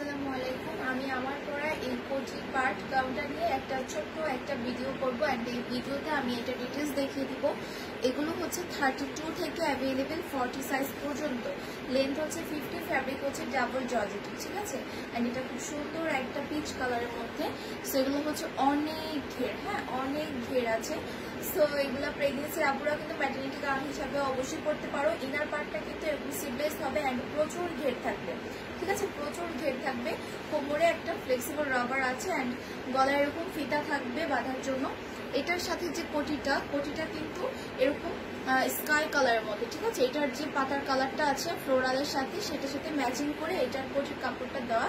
আসসালামু আলাইকুম। আমি আমার পরা এই কোটি পার্ট গাউনটা নিয়ে একটা ছোট্ট একটা ভিডিও করব এন্ড এই ভিডিওতে আমি এটা ডিটেইলস দেখিয়ে দিব। এগুলো হচ্ছে 32 থেকে অ্যাভেলেবেল 40 সাইজ পর্যন্ত। লেন্থ হচ্ছে 50, ফ্যাব্রিক হচ্ছে ডাবল জর্জেট, ঠিক আছে। এন্ড এটা খুব সুন্দর একটা পিচ কালারের মধ্যে। সো এগুলো হচ্ছে অনেক ঘের, হ্যাঁ অনেক ঘের আছে। সো এগুলো প্রেগনেন্সির আপুরা কিন্তু ম্যাটারনিটি গাউন হিসাবে অবশ্যই পড়তে পারো। ইনার পার্টটা কিন্তু এরকম সিপলেস হবে এন্ড প্রচুর ঘের থাকবে, ঠিক আছে, প্রচুর ঘের থাকবে। কোমরে একটা ফ্লেক্সিবল রাবার আছে এন্ড গলায় এরকম ফিতা থাকবে বাঁধার জন্য। এটার সাথে যে কোটিটা কিন্তু এরকম স্কাই কালারের মধ্যে, ঠিক আছে। এটার যে পাতার কালারটা আছে ফ্লোরালের সাথে সেটার সাথে ম্যাচিং করে এটার কোটির কাপড়টা দেওয়া।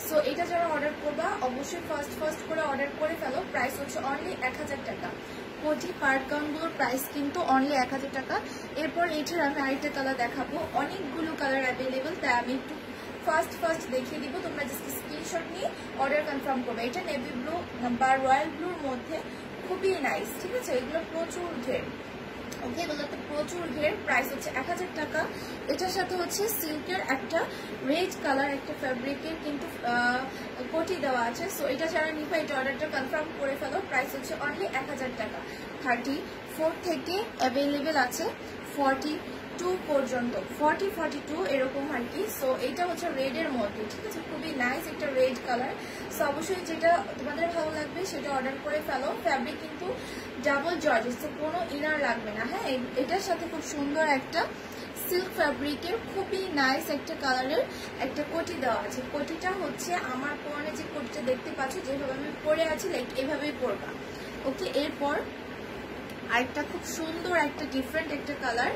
সো এটা যারা অর্ডার করবা অবশ্যই ফার্স্ট করে অর্ডার করে ফেলো। প্রাইস হচ্ছে অনলি 1000 টাকা। কোটি পার্ট গাউনগুলোর প্রাইস কিন্তু অনলি 1000 টাকা। এরপর এটার আমি আরেকটা কালার দেখাবো, অনেকগুলো কালার অ্যাভেলেবেল, তাই আমি একটু ফার্স্ট দেখিয়ে দিব। তোমরা জাস্ট স্ক্রিনশট নিয়ে অর্ডার কনফার্ম করবে। এটা নেভি ব্লু বা রয়্যাল ব্লুর মধ্যে খুবই নাইস, ঠিক আছে। এগুলো প্রচুর ঘের, ওকে, এগুলোতে প্রচুর ঘের। প্রাইস হচ্ছে 1000 টাকা। এটার সাথে হচ্ছে সিল্কের একটা রেড কালার একটা ফ্যাব্রিকের কিন্তু কোটি দেওয়া আছে। সো এটা যারা নিবে এটা অর্ডারটা কনফার্ম করে ফেলো। প্রাইস হচ্ছে অনলি 1000 টাকা। 34 থেকে অ্যাভেলেবেল আছে 42 পর্যন্ত, 42 এরকম আর কি। সো এটা হচ্ছে রেডের মধ্যে, ঠিক আছে, খুবই নাইস একটা রেড কালার। সো অবশ্যই যেটা তোমাদের ভালো লাগবে সেটা অর্ডার করে ফেলো। ফ্যাব্রিক কিন্তু ডাবল জর্জেস, তো কোনো ইনার লাগবে না, হ্যাঁ। এটার সাথে খুব সুন্দর একটা সিল্ক ফ্যাব্রিকের খুবই নাইস একটা কালারের একটা কোটি দেওয়া আছে। কোটিটা হচ্ছে আমার পরনে যে কোটিটা দেখতে পাচ্ছ যেভাবে আমি পরে আছি লাইক এভাবেই পরবা, ওকে। এরপর আরেকটা খুব সুন্দর একটা ডিফারেন্ট একটা কালার,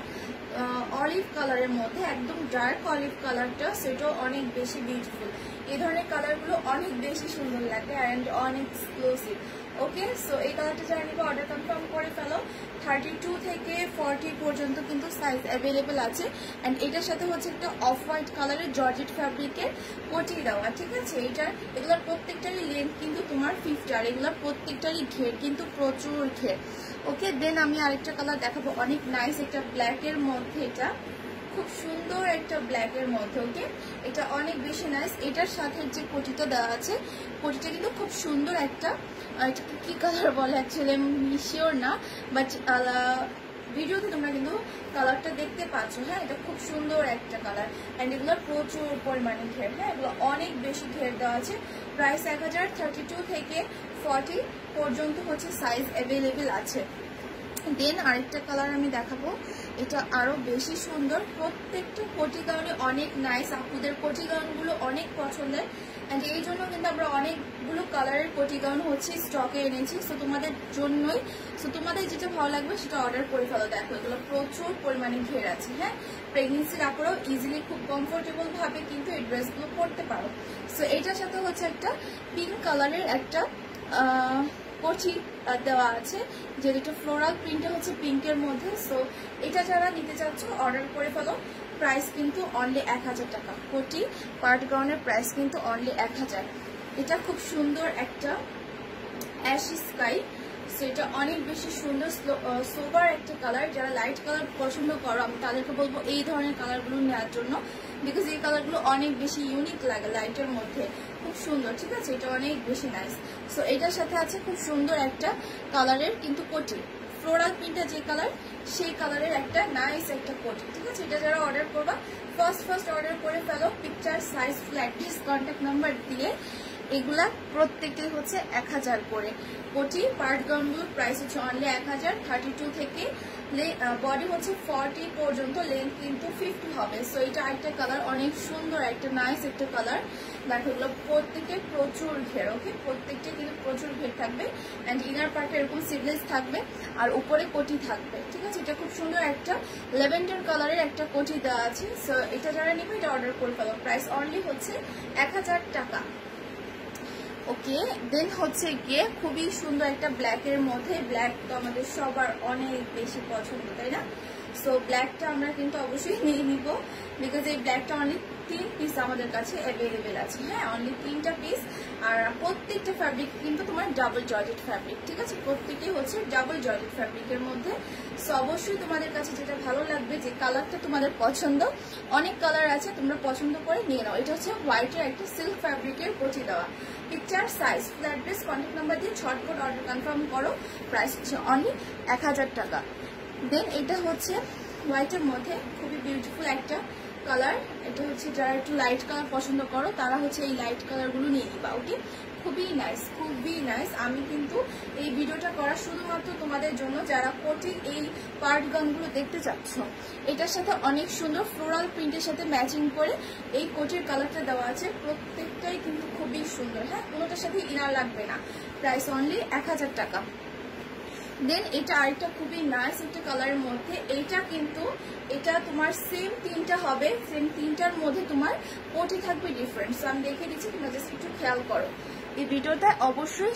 অলিভ কালারের মধ্যে, একদম ডার্ক অলিভ কালারটা, সেটাও অনেক বেশি বিউটিফুল। এই ধরনের কালারগুলো অনেক বেশি সুন্দর লাগে অ্যান্ড অনেক এক্সক্লুসিভ, ওকে। সো এই কালারটা যারা নিবে অর্ডার কনফার্ম করে ফেলো। 32 থেকে 40 পর্যন্ত কিন্তু সাইজ অ্যাভেলেবেল আছে। অ্যান্ড এটার সাথে হচ্ছে একটা অফ হোয়াইট কালারের জর্জেট ফ্যাব্রিকের কোটি দেওয়া, ঠিক আছে। এগুলোর প্রত্যেকটারই লেন্থ কিন্তু তোমার 50 আর এগুলোর প্রত্যেকটারই ঘের কিন্তু প্রচুর ঘের, ওকে। দেন আমি আরেকটা কালার দেখাবো, অনেক নাইস একটা ব্ল্যাকের মধ্যে, এটা খুব সুন্দর একটা ব্ল্যাকের মধ্যে, ওকে। এটা অনেক বেশি নাইস। এটার সাথে যে কোটিটা দেওয়া আছে কোটিটা কিন্তু খুব সুন্দর একটা, এটাকে কি কালার বলে অ্যাকচুয়ালি আমি শিওর না, বাট ভিডিওতে তোমরা কিন্তু কালারটা দেখতে পাচ্ছ, হ্যাঁ। এটা খুব সুন্দর একটা কালার অ্যান্ড এগুলোর প্রচুর পরিমাণে ঘের, হ্যাঁ, এগুলো অনেক বেশি ঘের দেওয়া আছে। প্রাইস 1000। 32 থেকে 40 পর্যন্ত হচ্ছে সাইজ অ্যাভেলেবেল আছে। দেন আরেকটা কালার আমি দেখাবো, এটা আরো বেশি সুন্দর। প্রত্যেকটা কোটি গাউনে অনেক নাইস, আপুদের কোটি গাউনগুলো অনেক পছন্দের অ্যান্ড এই জন্য কিন্তু আমরা অনেকগুলো কালারের কোটি গাউন হচ্ছে স্টকে এনেছি। সো তোমাদের জন্যই, সো তোমাদের যেটা ভালো লাগবে সেটা অর্ডার করে ফেলো। দেখো এগুলো প্রচুর পরিমাণে ঘের আছে, হ্যাঁ। প্রেগনেন্সির আপুরাও ইজিলি খুব কমফোর্টেবল ভাবে কিন্তু এই ড্রেসগুলো পরতে পারো। সো এটার সাথে হচ্ছে একটা পিঙ্ক কালারের একটা কোটি দেওয়া আছে, যেটা ফ্লোরাল প্রিন্টটা হচ্ছে পিঙ্কের মধ্যে। সো এটা যারা নিতে চাচ্ছ অর্ডার করে ফেলো। প্রাইস কিন্তু অনলি 1000 টাকা। কোটি পার্ট গাউনের প্রাইস কিন্তু অনলি 1000। এটা খুব সুন্দর একটা অ্যাশ স্কাই, সো এটা অনেক বেশি সুন্দর সোবার একটা কালার। যারা লাইট কালার পছন্দ করো আমি তাদেরকে বলবো এই ধরনের কালারগুলো নেওয়ার জন্য, বিকজ এই কালারগুলো অনেক বেশি ইউনিক লাগে লাইটের মধ্যে, খুব সুন্দর, ঠিক আছে। এটা অনেক বেশি নাইস। সো এটার সাথে আছে খুব সুন্দর একটা কালারের কিন্তু কোটি, ফ্লোরাল প্রিন্টটা যে কালার সেই কালারের একটা নাইস একটা কোটি, ঠিক আছে। এটা যারা অর্ডার করবা ফার্স্ট অর্ডার করে ফেলো। Picture, size, flat dish, contact number দিয়ে এগুলা প্রত্যেকটাই হচ্ছে 1000 করে। কোটি পার্ট গাউনগুলোর প্রাইস হচ্ছে অনলি 1000। 32 থেকে বডি হচ্ছে 40 পর্যন্ত, লেন্থ কিন্তু 50 হবে। সো এটা একটা কালার, অনেক সুন্দর একটা নাইস একটা কালার। দেখো এগুলো প্রত্যেকে প্রচুর ঘের, ওকে, প্রত্যেকটা কিন্তু প্রচুর ঘের থাকবে অ্যান্ড ইনার পার্টে এরকম সিভলেস থাকবে আর উপরে কোটি থাকবে, ঠিক আছে। এটা খুব সুন্দর একটা ল্যাভেন্ডার কালারের একটা কোটি দেওয়া আছে। সো এটা যারা নিবে এটা অর্ডার করে ফেলো। প্রাইস অনলি হচ্ছে 1000 টাকা, ওকে। দেন হচ্ছে গিয়ে খুবই সুন্দর একটা ব্ল্যাকের মধ্যে, ব্ল্যাক তো আমাদের সবার অনেক বেশি পছন্দ, তাই না। সো ব্ল্যাকটা আমরা কিন্তু অবশ্যই নিয়ে নিব, বিকজ এই ব্ল্যাকটা অনলি 3 পিস আমাদের কাছে অ্যাভেলেবেল আছে। হ্যাঁ, অনলি 3টা পিস। আর প্রত্যেকটা ফ্যাব্রিক কিন্তু তোমার ডাবল জর্জেট ফ্যাব্রিক, ঠিক আছে, প্রত্যেকটাই হচ্ছে ডাবল জর্জেট ফ্যাব্রিকের মধ্যে। সো অবশ্যই তোমাদের কাছে যেটা ভালো লাগবে, যে কালারটা তোমাদের পছন্দ, অনেক কালার আছে, তোমরা পছন্দ করে নিয়ে নাও। এটা হচ্ছে হোয়াইটের একটা সিল্ক ফ্যাব্রিকের কোটি দেওয়া, picture, size, address, contact number দিয়ে ঝটপট অর্ডার কনফার্ম করো। প্রাইস হচ্ছে অনলি 1000 টাকা। দেন এটা হচ্ছে হোয়াইটের মধ্যে খুবই বিউটিফুল একটা কালার। এটা হচ্ছে যারা একটু লাইট কালার পছন্দ করো তারা হচ্ছে এই লাইট কালারগুলো নিয়ে নিবা। ওকে, খুবই নাইস, খুবই নাইস। আমি কিন্তু এই ভিডিওটা করা শুধুমাত্র তোমাদের জন্য যারা কোটির এই পার্ট গাউনগুলো দেখতে চাচ্ছ। এটার সাথে অনেক সুন্দর ফ্লোরাল প্রিন্টের সাথে ম্যাচিং করে এই কোটির কালারটা দেওয়া আছে, প্রত্যেকটাই কিন্তু খুবই সুন্দর। হ্যাঁ, কোনোটার সাথে ইনার লাগবে না। প্রাইস অনলি 1000 টাকা। দেন এটা আরেকটা খুবই নাইস একটা কালারের মধ্যে, এইটা কিন্তু এটা তোমার সেম 3টা হবে, সেম 3টার মধ্যে তোমার কোটি থাকবে ডিফারেন্ট। সো আমি দেখে দিচ্ছি, তোমরা জাস্ট একটু খেয়াল করো। এই ভিডিওটা অবশ্যই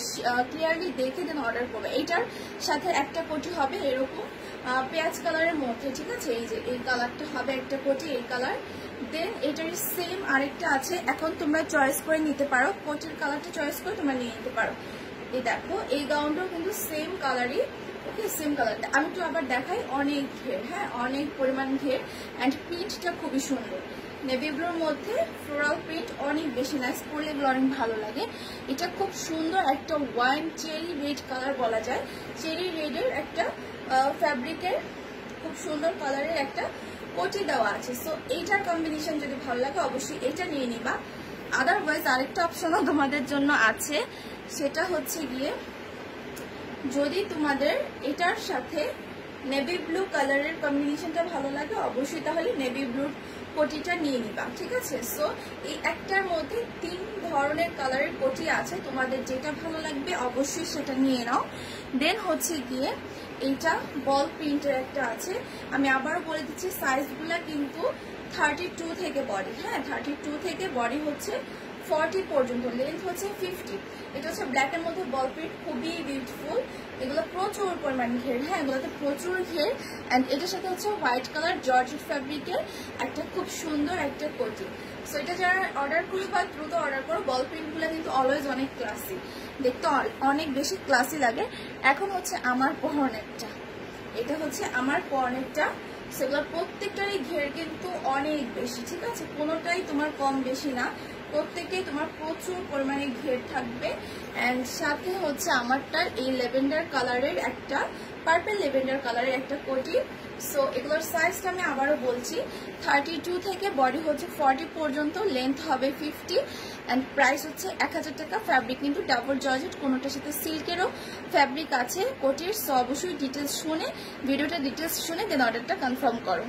ক্লিয়ারলি দেখে দেন অর্ডার করবে। এইটার সাথে একটা কোটি হবে এরকম পেঁয়াজ কালারের মধ্যে, ঠিক আছে, এই যে এই কালারটা হবে একটা কোটি, এই কালার। দেন এটার সেম আরেকটা আছে, এখন তোমরা চয়েস করে নিতে পারো, কোটির কালারটা চয়েস করে তোমরা নিয়ে নিতে পারো। এই দেখো, এই গাউনটাও কিন্তু সেম কালারই। ওকে, সেম কালারটা আমি তো আবার দেখাই, অনেক ঘের, হ্যাঁ অনেক পরিমাণ ঘের, অ্যান্ড প্রিন্টটা খুবই সুন্দর, নেভি ব্লুর মধ্যে ফ্লোরাল প্রিন্ট, অনেক বেশি নাইস, পরলে এগুলো অনেক ভালো লাগে। এটা খুব সুন্দর একটা ওয়াইন চেরি রেড কালার বলা যায়, চেরি রেডের একটা ফ্যাব্রিকের খুব সুন্দর কালারের একটা কোটি দেওয়া আছে। সো এইটার কম্বিনেশন যদি ভালো লাগে অবশ্যই এটা নিয়ে নিবা। আদারওয়াইজ আরেকটা অপশনও তোমাদের জন্য আছে, সেটা হচ্ছে গিয়ে যদি তোমাদের এটার সাথে নেভি ব্লু কালারের কম্বিনেশনটা ভালো লাগে অবশ্যই তাহলে নেভি ব্লুর কোটিটা নিয়ে নিবা, ঠিক আছে। সো এই একটার মধ্যে 3 ধরনের কালারের কোটি আছে, তোমাদের যেটা ভালো লাগবে অবশ্যই সেটা নিয়ে নাও। দেন হচ্ছে গিয়ে এইটা বল প্রিন্টের একটা আছে, আমি আবারও বলে দিচ্ছি সাইজগুলা কিন্তু 32 থেকে বডি, হ্যাঁ 32 থেকে বডি হচ্ছে 40 পর্যন্ত, লেন্থ হচ্ছে 50। এটা হচ্ছে ব্ল্যাকের মধ্যে বল প্রিন্ট, খুবই বিউটিফুল। এগুলো প্রচুর পরিমাণ ঘের, হ্যাঁ এগুলোতে প্রচুর ঘের। অ্যান্ড এটার সাথে হচ্ছে হোয়াইট কালার জর্জেট ফ্যাব্রিকের একটা খুব সুন্দর একটা কোটি। সো এটা যারা অর্ডার করবা দ্রুত অর্ডার করো, বল প্রিন্টগুলো কিন্তু অলওয়েজ অনেক ক্লাসি, দেখতে অনেক বেশি ক্লাসি লাগে। এখন হচ্ছে আমার পরনেরটা, এটা হচ্ছে আমার পরনেরটা। সেগুলোর প্রত্যেকটারই ঘের কিন্তু অনেক বেশি, ঠিক আছে, কোনোটাই তোমার কম বেশি না, প্রত্যেকটাই তোমার প্রচুর পরিমাণে ঘের থাকবে। অ্যান্ড সাথে হচ্ছে আমারটার এই লেভেন্ডার কালারের একটা, পার্পল লেভেন্ডার কালারের একটা কোটি। সো এগুলোর সাইজটা আমি আবারও বলছি, 32 থেকে বডি হচ্ছে 40 পর্যন্ত, লেন্থ হবে 50, অ্যান্ড প্রাইস হচ্ছে 1000 টাকা। ফ্যাব্রিক কিন্তু ডাবল জর্জেট, কোনোটার সাথে সিল্কেরও ফ্যাব্রিক আছে কোটির। সো অবশ্যই ডিটেলস শুনে, ভিডিওটা ডিটেলস শুনে দেন অর্ডারটা কনফার্ম করো।